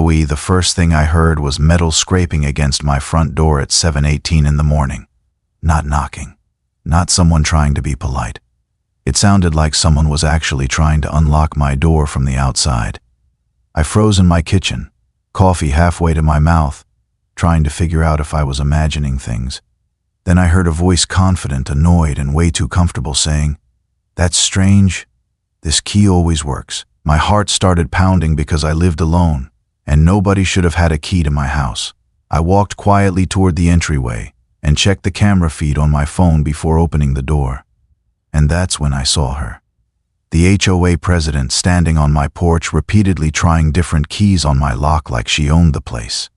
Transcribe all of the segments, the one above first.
The first thing I heard was metal scraping against my front door at 7:18 in the morning. Not knocking. Not someone trying to be polite. It sounded like someone was actually trying to unlock my door from the outside. I froze in my kitchen, coffee halfway to my mouth, trying to figure out if I was imagining things. Then I heard a voice, confident, annoyed, and way too comfortable, saying, "That's strange. This key always works." My heart started pounding because I lived alone, and nobody should have had a key to my house. I walked quietly toward the entryway and checked the camera feed on my phone before opening the door. And that's when I saw her. The HOA president standing on my porch, repeatedly trying different keys on my lock like she owned the place.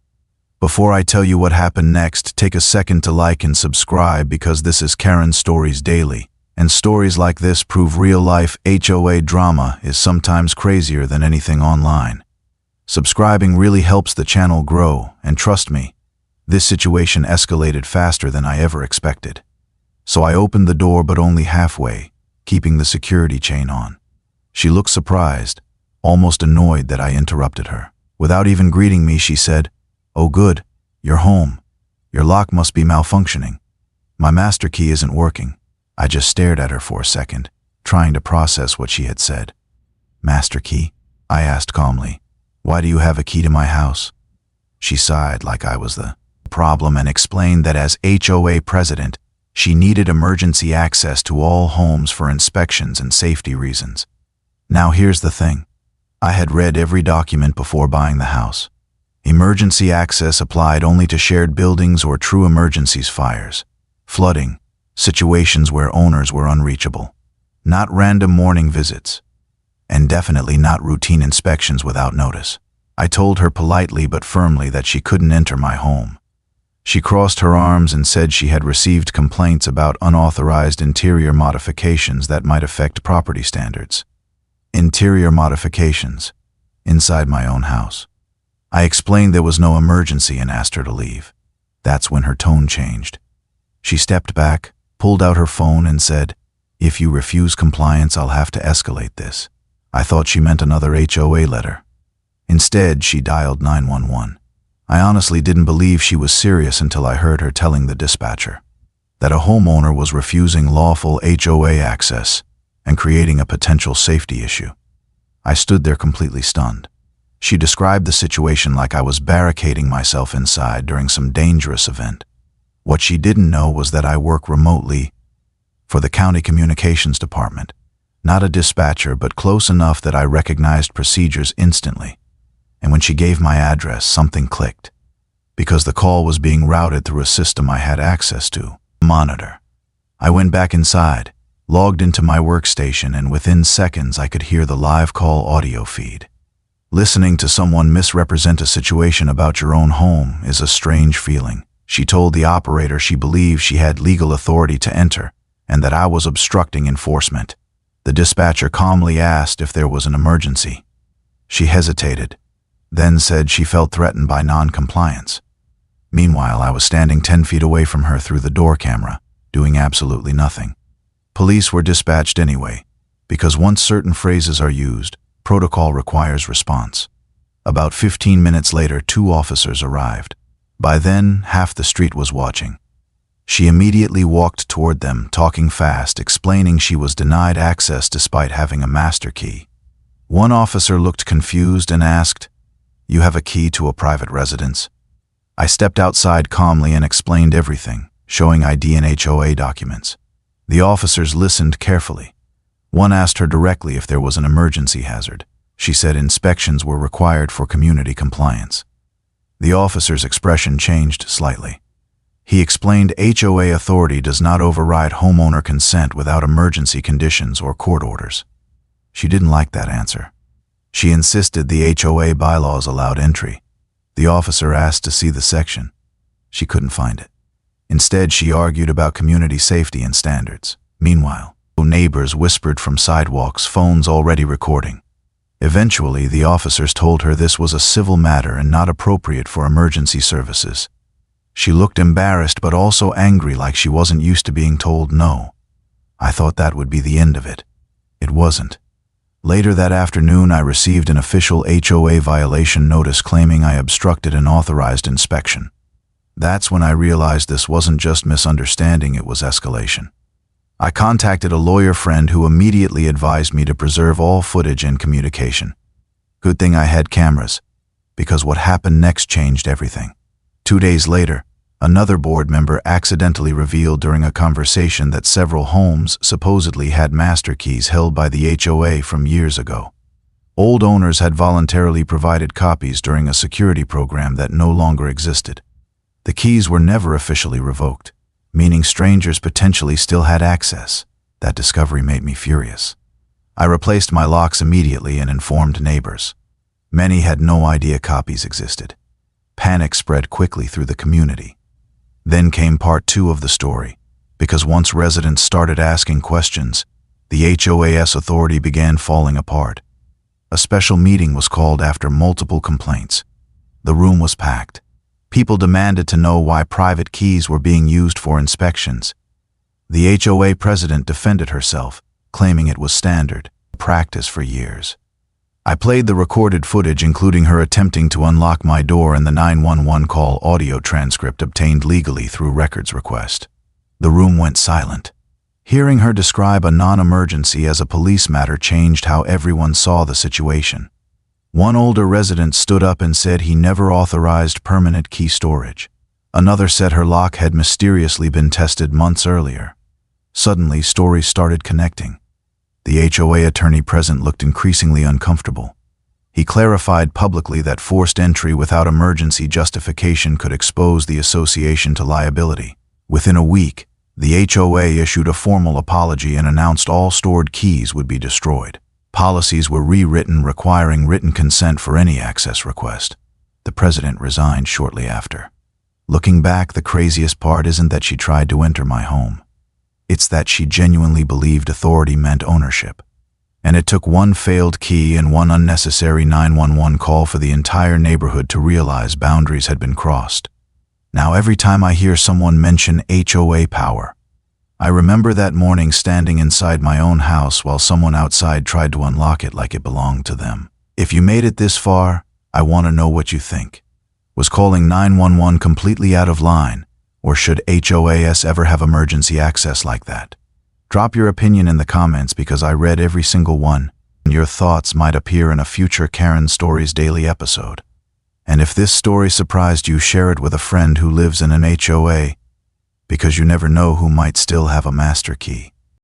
Before I tell you what happened next, take a second to like and subscribe, because this is Karen Stories Daily, and stories like this prove real-life HOA drama is sometimes crazier than anything online. Subscribing really helps the channel grow, and trust me, this situation escalated faster than I ever expected. So I opened the door, but only halfway, keeping the security chain on. She looked surprised, almost annoyed that I interrupted her. Without even greeting me, she said, "Oh good, you're home. Your lock must be malfunctioning. My master key isn't working." I just stared at her for a second, trying to process what she had said. "Master key?" I asked calmly. "Why do you have a key to my house?" She sighed like I was the problem and explained that as HOA president, she needed emergency access to all homes for inspections and safety reasons. Now here's the thing. I had read every document before buying the house. Emergency access applied only to shared buildings or true emergencies: fires, flooding, situations where owners were unreachable. Not random morning visits. And definitely not routine inspections without notice. I told her politely but firmly that she couldn't enter my home. She crossed her arms and said she had received complaints about unauthorized interior modifications that might affect property standards. Interior modifications, inside my own house. I explained there was no emergency and asked her to leave. That's when her tone changed. She stepped back, pulled out her phone and said, "If you refuse compliance, I'll have to escalate this." I thought she meant another HOA letter. Instead, she dialed 911. I honestly didn't believe she was serious until I heard her telling the dispatcher that a homeowner was refusing lawful HOA access and creating a potential safety issue. I stood there completely stunned. She described the situation like I was barricading myself inside during some dangerous event. What she didn't know was that I work remotely for the county communications department, not a dispatcher, but close enough that I recognized procedures instantly. And when she gave my address, something clicked, because the call was being routed through a system I had access to, Monitor. I went back inside, logged into my workstation, and within seconds I could hear the live call audio feed. Listening to someone misrepresent a situation about your own home is a strange feeling. She told the operator she believed she had legal authority to enter, and that I was obstructing enforcement. The dispatcher calmly asked if there was an emergency. She hesitated, then said she felt threatened by non-compliance. Meanwhile, I was standing 10 feet away from her through the door camera, doing absolutely nothing. Police were dispatched anyway, because once certain phrases are used, protocol requires response. About 15 minutes later, 2 officers arrived. By then, half the street was watching. She immediately walked toward them, talking fast, explaining she was denied access despite having a master key. One officer looked confused and asked, "You have a key to a private residence?" I stepped outside calmly and explained everything, showing ID and HOA documents. The officers listened carefully. One asked her directly if there was an emergency hazard. She said inspections were required for community compliance. The officer's expression changed slightly. He explained HOA authority does not override homeowner consent without emergency conditions or court orders. She didn't like that answer. She insisted the HOA bylaws allowed entry. The officer asked to see the section. She couldn't find it. Instead, she argued about community safety and standards. Meanwhile, neighbors whispered from sidewalks, phones already recording. Eventually, the officers told her this was a civil matter and not appropriate for emergency services. She looked embarrassed but also angry, like she wasn't used to being told no. I thought that would be the end of it. It wasn't. Later that afternoon, I received an official HOA violation notice claiming I obstructed an authorized inspection. That's when I realized this wasn't just misunderstanding, it was escalation. I contacted a lawyer friend who immediately advised me to preserve all footage and communication. Good thing I had cameras, because what happened next changed everything. 2 days later, another board member accidentally revealed during a conversation that several homes supposedly had master keys held by the HOA from years ago. Old owners had voluntarily provided copies during a security program that no longer existed. The keys were never officially revoked, meaning strangers potentially still had access. That discovery made me furious. I replaced my locks immediately and informed neighbors. Many had no idea copies existed. Panic spread quickly through the community. Then came part 2 of the story, because once residents started asking questions, the HOA's authority began falling apart. A special meeting was called after multiple complaints. The room was packed. People demanded to know why private keys were being used for inspections. The HOA president defended herself, claiming it was standard practice for years. I played the recorded footage, including her attempting to unlock my door and the 911 call audio transcript obtained legally through records request. The room went silent. Hearing her describe a non-emergency as a police matter changed how everyone saw the situation. One older resident stood up and said he never authorized permanent key storage. Another said her lock had mysteriously been tested months earlier. Suddenly, stories started connecting. The HOA attorney present looked increasingly uncomfortable. He clarified publicly that forced entry without emergency justification could expose the association to liability. Within a week, the HOA issued a formal apology and announced all stored keys would be destroyed. Policies were rewritten requiring written consent for any access request. The president resigned shortly after. Looking back, the craziest part isn't that she tried to enter my home. It's that she genuinely believed authority meant ownership. And it took one failed key and one unnecessary 911 call for the entire neighborhood to realize boundaries had been crossed. Now every time I hear someone mention HOA power, I remember that morning standing inside my own house while someone outside tried to unlock it like it belonged to them. If you made it this far, I want to know what you think. Was calling 911 completely out of line, or should HOAs ever have emergency access like that? Drop your opinion in the comments because I read every single one, and your thoughts might appear in a future Karen Stories daily episode. And if this story surprised you, share it with a friend who lives in an HOA, because you never know who might still have a master key.